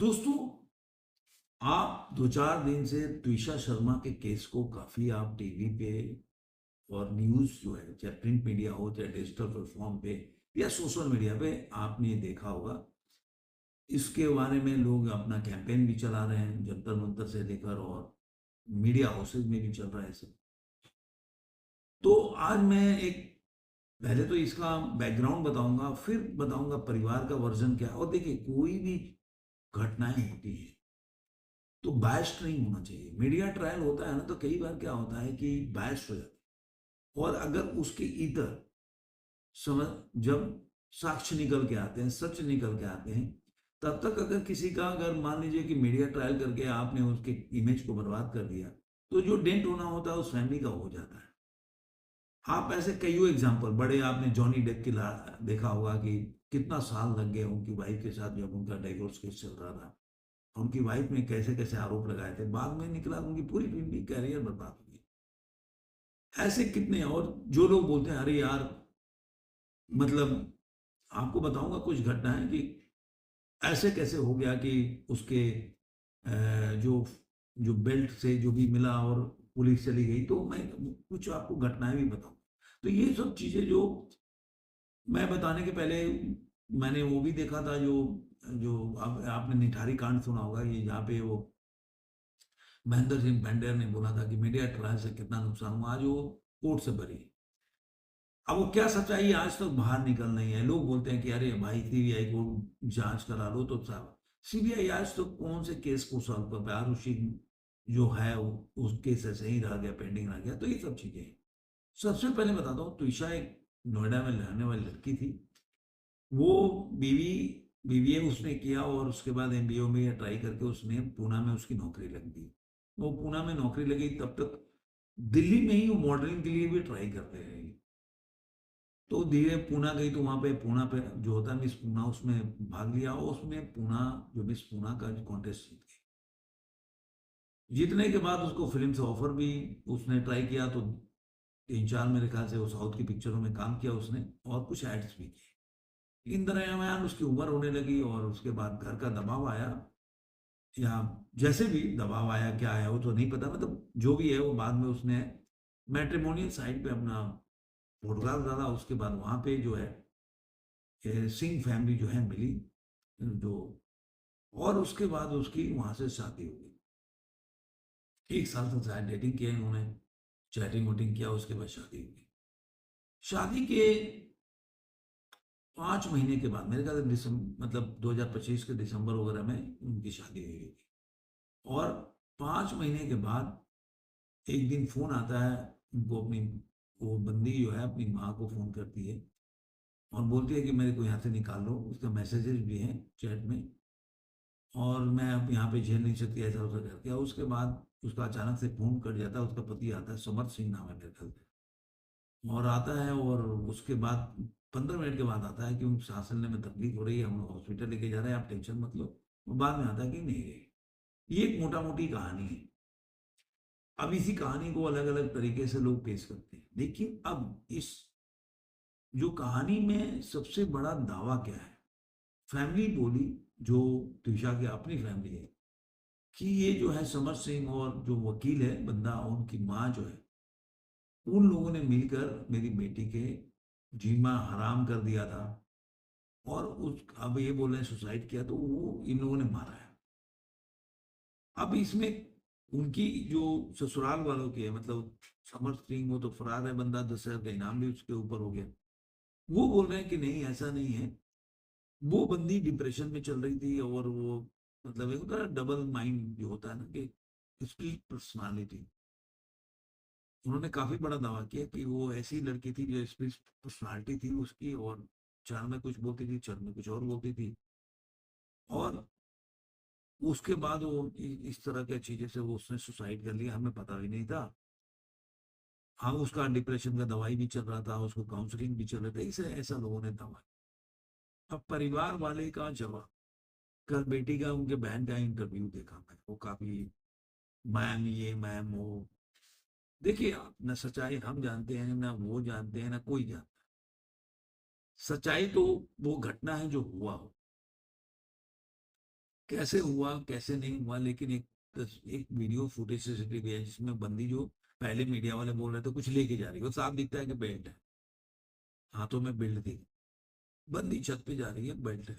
दोस्तों, आप दो चार दिन से त्विषा शर्मा के केस को काफी आप टीवी पे और न्यूज जो है, चाहे प्रिंट मीडिया हो चाहे डिजिटल प्लेटफॉर्म पे या सोशल मीडिया पे आपने देखा होगा। इसके बारे में लोग अपना कैंपेन भी चला रहे हैं, जंतर मंतर से लेकर और मीडिया हाउसेज में भी चल रहा है सब। तो आज मैं एक पहले तो इसका बैकग्राउंड बताऊंगा, फिर बताऊंगा परिवार का वर्जन क्या है। और देखिए, कोई भी घटनाएं होती है तो बायस्ड नहीं होना चाहिए। मीडिया ट्रायल होता है ना, तो कई बार क्या होता है कि बायस्ड हो जाता है। और अगर उसके इधर समझ जब साक्ष्य निकल के आते हैं, सच निकल के आते हैं, तब तक अगर किसी का, अगर मान लीजिए कि मीडिया ट्रायल करके आपने उसके इमेज को बर्बाद कर दिया, तो जो डेंट होना होता है उस फैमिली का हो जाता है। आप ऐसे कईयों एग्जाम्पल बड़े, आपने जॉनी डेप की देखा होगा कि कितना साल लग गए उनकी वाइफ के साथ, जब उनका डाइवोर्स केस चल रहा था। उनकी वाइफ ने कैसे कैसे आरोप लगाए थे, बाद में निकला उनकी पूरी फिल्मी कैरियर बर्बाद हो गई। ऐसे कितने, और जो लोग बोलते हैं अरे यार, मतलब आपको बताऊंगा कुछ घटनाएं कि ऐसे कैसे हो गया कि उसके जो जो बेल्ट से जो भी मिला और पुलिस चली गई। तो मैं कुछ आपको घटनाएं भी बताऊं। तो ये सब चीजें जो मैं बताने के पहले, मैंने वो भी देखा था जो जो आपने निठारी कांड सुना होगा, ये जहाँ पे वो महेंद्र सिंह भंडेर ने बोला था कि मीडिया ट्रायल से कितना नुकसान हुआ, आज वो कोर्ट से बरी। अब वो क्या सच्चाई आज तक बाहर निकल नहीं है। लोग बोलते हैं कि अरे भाई, सीबीआई को जांच करा लो तो साहब, सीबीआई आज तक कौन से केस को सॉल्व कर पाया। आरुषि जो है उस केस ऐसे ही रह गया, पेंडिंग रह गया। तो ये सब चीजें हैं। सबसे पहले बताता हूँ, त्विषा एक नोएडा में रहने वाली लड़की थी। वो बीवी बीबीए उसने किया और उसके बाद एमबीए में ट्राई करके उसने पूना में उसकी नौकरी लग गई। वो पूना में नौकरी लगी, तब तक दिल्ली में ही वो मॉडलिंग के लिए भी ट्राई करते रहे। तो धीरे पूना गई, तो वहां पे पूना पे जो होता है मिस पूना, उसमें भाग लिया और उसमें पूना, जो मिस पूना का कॉन्टेस्ट जीत गई। जीतने के बाद उसको फिल्म से ऑफर भी, उसने ट्राई किया तो तीन चार मेरे ख्याल से वो साउथ की पिक्चरों में काम किया उसने, और कुछ एड्स भी किए। इन दरमियान उसकी उम्र होने लगी और उसके बाद घर का दबाव आया, या जैसे भी दबाव आया, क्या आया वो तो नहीं पता, मतलब जो भी है वो बाद में उसने मैट्रिमोनियल साइट पे अपना फोटोग्राफ डाला। उसके बाद वहां पे जो है सिंह फैमिली जो है मिली, जो, और उसके बाद उसकी वहां से शादी हो गई। एक साल तक शायद डेटिंग किया इन्होंने, चैटिंग वोटिंग किया, उसके बाद शादी हो गई। शादी के 5 महीने के बाद, मेरे ख्याल से दिसंबर, मतलब 2025 के दिसंबर वगैरह में उनकी शादी हुई होगी। और 5 महीने के बाद एक दिन फोन आता है उनको, अपनी वो बंदी जो है अपनी माँ को फोन करती है और बोलती है कि मेरे को यहाँ से निकाल लो। उसका मैसेजेस भी हैं चैट में, और मैं अब यहाँ पे झेल नहीं सकती, ऐसा वैसा करके। और उसके बाद उसका अचानक से फोन कट जाता है। उसका पति आता है, समर सिंह नाम है मेरे ख्याल से, और आता है। और उसके बाद 15 मिनट के बाद आता है कि उनको सांस लेने में तकलीफ हो रही है, हम लोग हॉस्पिटल लेके जा रहे हैं, आप टेंशन मत लो। और बाद में आता है कि नहीं रही। ये एक मोटा मोटी कहानी है। अब इसी कहानी को अलग अलग तरीके से लोग पेश करते हैं, लेकिन अब इस जो कहानी में सबसे बड़ा दावा क्या है, फैमिली बोली, जो त्रिशा की अपनी फैमिली है, कि ये जो है समर सिंह और जो वकील है बंदा, उनकी माँ जो है, उन लोगों ने मिलकर मेरी बेटी के जीना हराम कर दिया था। और उस, अब ये बोल रहे हैं सुसाइड किया, तो वो इन लोगों ने मारा है। अब इसमें उनकी जो ससुराल वालों की है, मतलब समर सिंह, वो तो फरार है बंदा, 10,000 का इनाम भी उसके ऊपर हो गया। वो बोल रहे हैं कि नहीं, ऐसा नहीं है। वो बंदी डिप्रेशन में चल रही थी, और वो, मतलब एक होता है डबल माइंड जो होता है ना, कि स्प्लिट पर्सनालिटी। उन्होंने काफी बड़ा दावा किया कि वो ऐसी लड़की थी जो स्प्लिट पर्सनालिटी थी उसकी, और क्षण में कुछ बोलती थी, क्षण में कुछ और बोलती थी। और उसके बाद वो इस तरह की चीजें से वो उसने सुसाइड कर लिया, हमें पता भी नहीं था। हाँ, उसका डिप्रेशन का दवाई भी चल रहा था, उसको काउंसलिंग भी चल रहा था, इसे ऐसा लोगों ने दावा। अब परिवार वाले का जवाब, कल बेटी का, उनके बहन का इंटरव्यू देखा मैं, वो काफी, मैम ये मैम वो। देखिए, न सच्चाई हम जानते हैं, ना वो जानते हैं, ना कोई जानता। सच्चाई तो वो घटना है जो हुआ हो। कैसे हुआ कैसे नहीं हुआ, लेकिन एक वीडियो फुटेज सीसीटीवी है जिसमें बंदी जो पहले मीडिया वाले बोल रहे थे कुछ लेके जा रही है, वो साफ दिखता है कि बेल्ट है, हाथों में बेल्ट थी, बंदी छत पे जा रही है, बेल्ट है।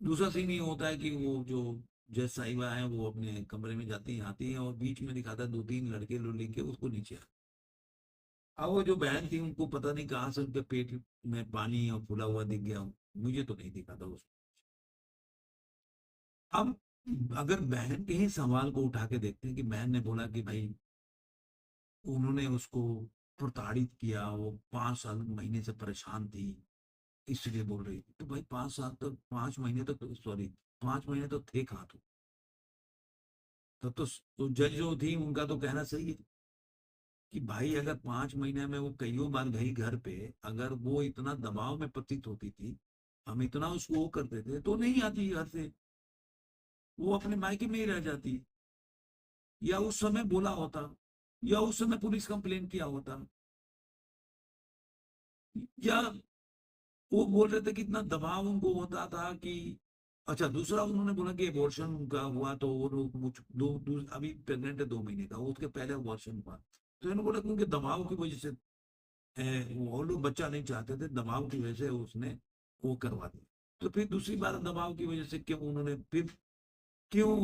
दूसरा सीन ये होता है कि वो जो जज साहिबा है वो अपने कमरे में जाती हैं आती हैं, और बीच में दिखाता है दो तीन लड़के लो लेके उसको नीचे। अब वो जो बहन थी उनको पता नहीं कहाँ से उनके पेट में पानी और फूला हुआ दिख गया, मुझे तो नहीं दिखा था उसको। अब अगर बहन के ही सवाल को उठा के देखते हैं कि बहन ने बोला कि भाई उन्होंने उसको प्रताड़ित किया, वो 5 साल महीने से परेशान थी इसलिए बोल रही थी, तो भाई 5 साल तक 5 महीने तक, सॉरी 5 महीने तो थे कहाँ तो, तब तो जज जो थी उनका तो कहना सही है कि भाई अगर 5 महीने में वो कईयों बार गई घर पे, अगर वो इतना दबाव में पतित होती थी, हम इतना उसको वो करते थे तो नहीं आती घर से, वो अपने मायके में ही रह जाती, या उस समय बोला होता, या उस समय पुलिस कंप्लेन किया होता, या वो बोल रहे थे कि इतना दबाव उनको होता था कि, अच्छा दूसरा उन्होंने बोला कि अबॉर्शन उनका हुआ तो वो लोग अभी प्रेग्नेंट है 2 महीने का, वो उसके पहले अबॉर्शन हुआ, तो इन्होंने बोला कि उनके दबाव की वजह से वो लोग बच्चा नहीं चाहते थे, दबाव की वजह से उसने वो करवा दिया। तो फिर दूसरी बार दबाव की वजह से क्यों उन्होंने फिर, क्यों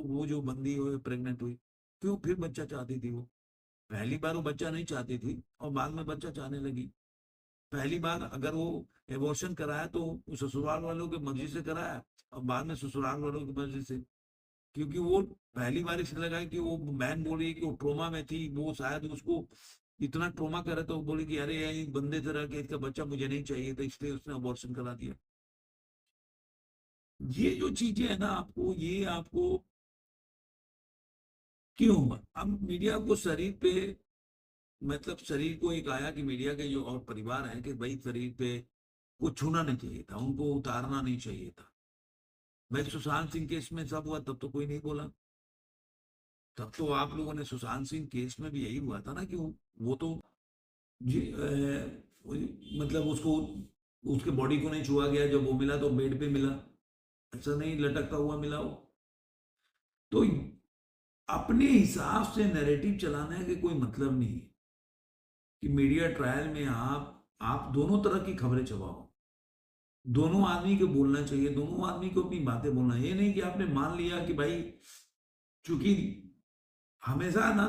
वो जो बंदी हुई प्रेग्नेंट हुई, क्यों फिर बच्चा चाहती थी वो, पहली बार वो बच्चा नहीं चाहती थी और बाद में बच्चा चाहने लगी। पहली बार अगर वो एबॉर्शन कराया तो वो ससुराल वालों की मर्जी से कराया, और बाद में ससुराल वालों की मर्जी से, क्योंकि वो पहली बार इसलिए लगा कि वो बहन बोल रही है कि वो ट्रोमा में थी, वो शायद उसको इतना ट्रोमा करे तो वो बोली कि अरे ये बंदे तरह के इसका बच्चा मुझे नहीं चाहिए, तो इसलिए उसने अबॉर्शन करा दिया। ये जो चीजें है ना, आपको ये आपको क्यों हुआ? अब मीडिया को शरीर पे, मतलब शरीर को एक आया कि मीडिया के जो और परिवार हैं कि भाई शरीर पे को छूना नहीं चाहिए था, उनको उतारना नहीं चाहिए था। भाई सुशांत सिंह केस में सब हुआ तब तो कोई नहीं बोला, तब तो आप लोगों ने सुशांत सिंह केस में भी यही हुआ था ना कि वो तो जी मतलब उसको उसके बॉडी को नहीं छुआ गया, जब वो मिला तो बेड पे मिला, ऐसा नहीं लटकता हुआ मिला वो। तो अपने हिसाब से नैरेटिव चलाने के कोई मतलब नहीं है कि मीडिया ट्रायल में आप दोनों तरह की खबरें छपाओ, दोनों आदमी को बोलना चाहिए, दोनों आदमी को अपनी बातें बोलना, ये नहीं कि आपने मान लिया कि भाई चूंकि हमेशा ना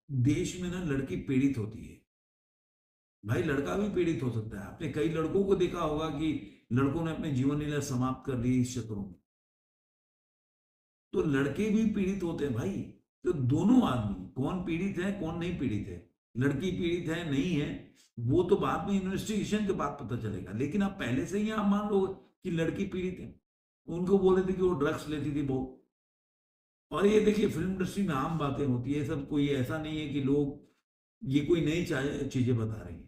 देश में ना लड़की पीड़ित होती है, भाई लड़का भी पीड़ित हो सकता है, आपने कई लड़कों को देखा होगा कि लड़कों ने अपने जीवन लीला समाप्त कर ली इस चक्रों में, तो लड़के भी पीड़ित होते हैं भाई। तो दोनों आदमी कौन पीड़ित है कौन नहीं पीड़ित है, लड़की पीड़ित है नहीं है, वो तो बाद में इन्वेस्टिगेशन के बाद पता चलेगा, लेकिन आप पहले से ही आप मान लो कि लड़की पीड़ित है, उनको बोले थे कि वो ड्रग्स लेती थी बहुत। और ये देखिए फिल्म इंडस्ट्री में आम बातें होती है सब, कोई ऐसा नहीं है कि लोग ये कोई नई चीजें बता रहे हैं।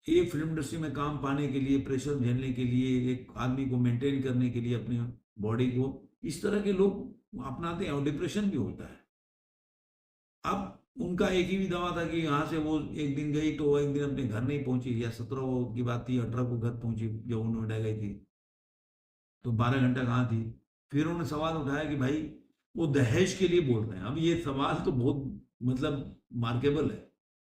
ये फिल्म इंडस्ट्री में काम पाने के लिए, प्रेशर झेलने के लिए, एक आदमी को मेंटेन करने के लिए अपने बॉडी को, इस तरह के लोग अपनाते हैं, और डिप्रेशन भी होता है। अब उनका एक ही भी दवा था कि यहाँ से वो एक दिन गई तो वो एक दिन अपने घर नहीं पहुंची, या 17 की बात थी 18 को घर पहुंची जब वो नोएडा गई थी, तो 12 घंटा कहाँ थी। फिर उन्होंने सवाल उठाया कि भाई वो दहेज के लिए बोल रहे हैं, अब ये सवाल तो बहुत मतलब मार्केबल है,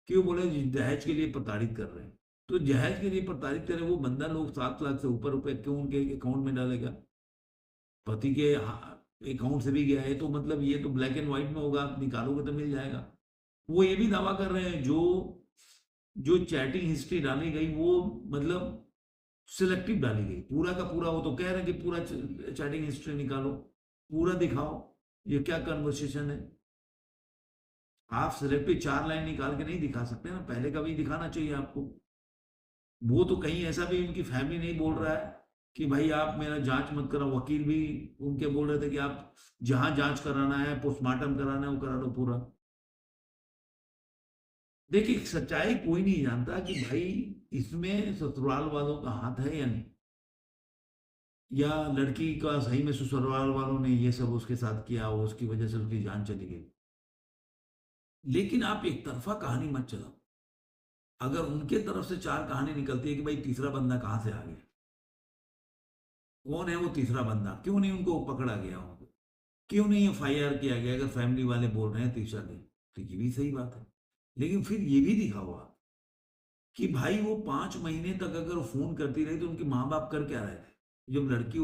क्यों बोले जी दहेज के लिए प्रताड़ित कर रहे हैं, तो दहेज के लिए प्रताड़ित करे वो बंदा लोग 7 लाख से ऊपर रुपए क्यों उनके अकाउंट में डालेगा, पति के अकाउंट से भी गया है तो मतलब ये तो ब्लैक एंड व्हाइट में होगा, आप निकालोगे तो मिल जाएगा। वो ये भी दावा कर रहे हैं जो जो चैटिंग हिस्ट्री डाली गई वो मतलब सिलेक्टिव डाली गई, पूरा का पूरा वो तो कह रहे हैं कि पूरा चैटिंग हिस्ट्री निकालो, पूरा दिखाओ, ये क्या कन्वर्सेशन है। आप सिलेक्टिव 4 लाइन निकाल के नहीं दिखा सकते ना, पहले का भी दिखाना चाहिए आपको। वो तो कहीं ऐसा भी उनकी फैमिली नहीं बोल रहा है कि भाई आप मेरा जांच मत करो, वकील भी उनके बोल रहे थे कि आप जहां जांच कराना है पोस्टमार्टम कराना है वो करा लो पूरा। देखिए सच्चाई कोई नहीं जानता कि भाई इसमें ससुराल वालों का हाथ है या नहीं, या लड़की का सही में ससुराल वालों ने ये सब उसके साथ किया और उसकी वजह से उसकी जान चली गई। लेकिन आप एक तरफा कहानी मत चलाओ, अगर उनके तरफ से 4 कहानी निकलती है कि भाई तीसरा बंदा कहां से आ गया, कौन है वो तीसरा बंदा, क्यों नहीं उनको पकड़ा गया, उनको क्यों नहीं एफआईआर किया गया? अगर फैमिली वाले बोल रहे हैं तीसरा दिन, तो ये भी सही बात है। लेकिन फिर ये भी दिखा हुआ कि भाई वो 5 महीने तक अगर वो फोन करती रही तो उनके माँ बाप कर क्या रहे थे? जब लड़की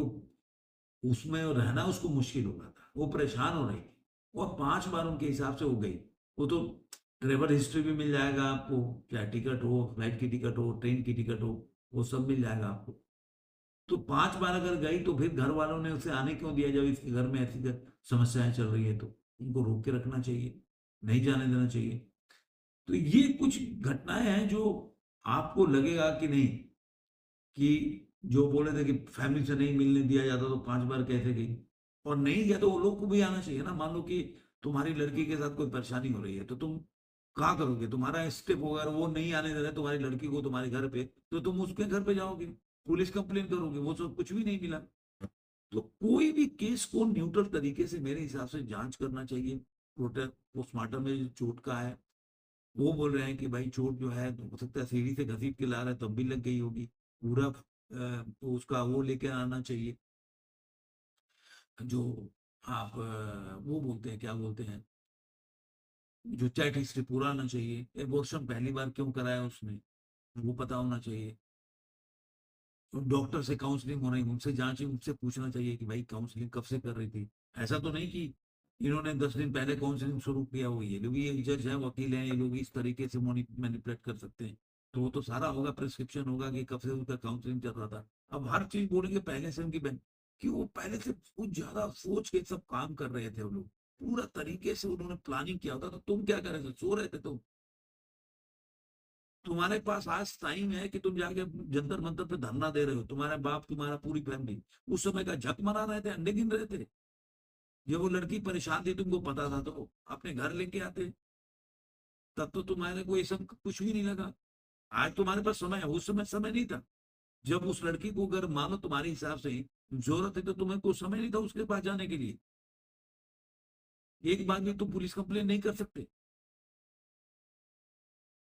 उसमें रहना उसको मुश्किल हो रहा था, वो परेशान हो रही थी, और 5 बार उनके हिसाब से हो गई। वो तो ट्रेवल हिस्ट्री भी मिल जाएगा आपको, चाहे टिकट हो, फ्लाइट की टिकट हो, ट्रेन की टिकट हो, वो सब मिल जाएगा आपको। तो 5 बार अगर गई तो फिर घर वालों ने उसे आने क्यों दिया? जब इसके घर में ऐसी समस्याएं चल रही है तो उनको रोक के रखना चाहिए, नहीं जाने देना चाहिए। तो ये कुछ घटनाएं हैं जो आपको लगेगा कि नहीं, कि जो बोले थे कि फैमिली से नहीं मिलने दिया जाता तो 5 बार कैसे गई? और नहीं गया तो वो लोग को भी आना चाहिए ना। मान लो कि तुम्हारी लड़की के साथ कोई परेशानी हो रही है तो तुम कहाँ करोगे? तुम्हारा स्टेप होगा, और वो नहीं आने दे रहे तुम्हारी लड़की को तुम्हारे घर पे, तो तुम उसके घर पे जाओगे, पुलिस कंप्लेन करोगे, वो सब कुछ भी नहीं मिला। तो कोई भी केस को न्यूट्रल तरीके से मेरे हिसाब से जांच करना चाहिए। पोस्टमार्टम में जो चोट का है, वो बोल रहे हैं कि भाई चोट जो है तो हो सकता है सीढ़ी से घसीट के ला रहा है तब भी लग गई होगी। पूरा तो उसका वो लेके आना चाहिए, जो आप वो बोलते हैं, क्या बोलते हैं, जो चैट हिस्ट्री पूरा आना चाहिए। एबॉर्शन पहली बार क्यों कराया उसने, वो पता होना चाहिए। डॉक्टर से काउंसलिंग हो रही, उनसे जांच, उनसे पूछना चाहिए कि भाई काउंसलिंग कब से कर रही थी। ऐसा तो नहीं कि इन्होंने 10 दिन पहले काउंसलिंग शुरू किया हुई है। लोग, ये जज है, वकील है, ये लोग इस तरीके से मैनिपुलेट कर सकते हैं। तो वो तो सारा होगा, प्रिस्क्रिप्शन होगा कि कब से उनका काउंसलिंग चल रहा था। अब हर चीज बोलेंगे पहले से उनकी बहन, कि वो पहले से कुछ ज्यादा सोच के सब काम कर रहे थे। वो लोग पूरा तरीके से उन्होंने प्लानिंग किया होता। तो तुम क्या कर रहे थे? सो रहे थे तुम? तुम्हारे पास आज टाइम है कि तुम जाके जंतर मंतर पे धरना दे रहे हो, तुम्हारे बाप, तुम्हारा पूरी फैमिली उस समय का झक मना रहे थे, अंडे गिन रहे थे। जब वो लड़की परेशान थी तुमको पता था तो अपने घर लेके आते, तब तो तुम्हारे को ये सब कुछ भी नहीं लगा। आज तुम्हारे पास समय है, उस समय समय नहीं था। जब उस लड़की को अगर मानो तुम्हारे हिसाब से जरूरत है तो तुम्हें कोई समय नहीं था उसके पास जाने के लिए। एक बार भी तुम पुलिस कंप्लेन नहीं कर सकते?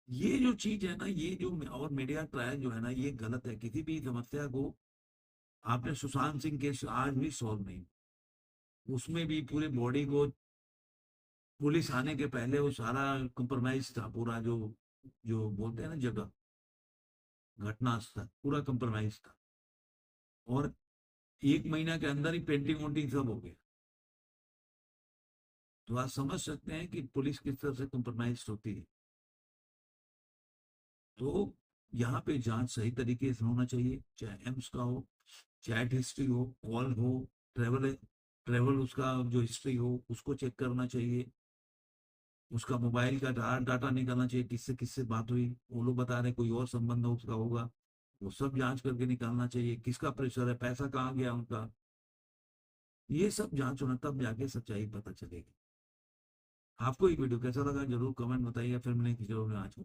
ये जो चीज है ना, ये जो और मीडिया ट्रायल जो है ना, ये गलत है। किसी भी समस्या को, आपने सुशांत सिंह केस आज भी सॉल्व नहीं, उसमें भी पूरे बॉडी को, पुलिस आने के पहले वो सारा कंप्रोमाइज था, पूरा जो जो बोलते हैं ना जगह, घटना स्थल पूरा कंप्रोमाइज था। और 1 महीना के अंदर ही पेंटिंग वोटिंग सब हो गया। तो आप समझ सकते हैं कि पुलिस किस तरह से कंप्रोमाइज होती है। तो यहाँ पे जांच सही तरीके से होना चाहिए, चाहे एम्स का हो, चैट हिस्ट्री हो, कॉल हो, ट्रेवल ट्रेवल उसका जो हिस्ट्री हो उसको चेक करना चाहिए। उसका मोबाइल का डाटा निकालना चाहिए, किससे किससे बात हुई, वो लोग बता रहे कोई और संबंध हो उसका होगा, वो सब जांच करके निकालना चाहिए। किसका प्रेशर है, पैसा कहाँ गया उनका, ये सब जांच होना, तब जाके सच्चाई पता चलेगी। आपको ये वीडियो कैसा लगा जरूर कमेंट बताइए। फिर मिलेंगे किसी और आज।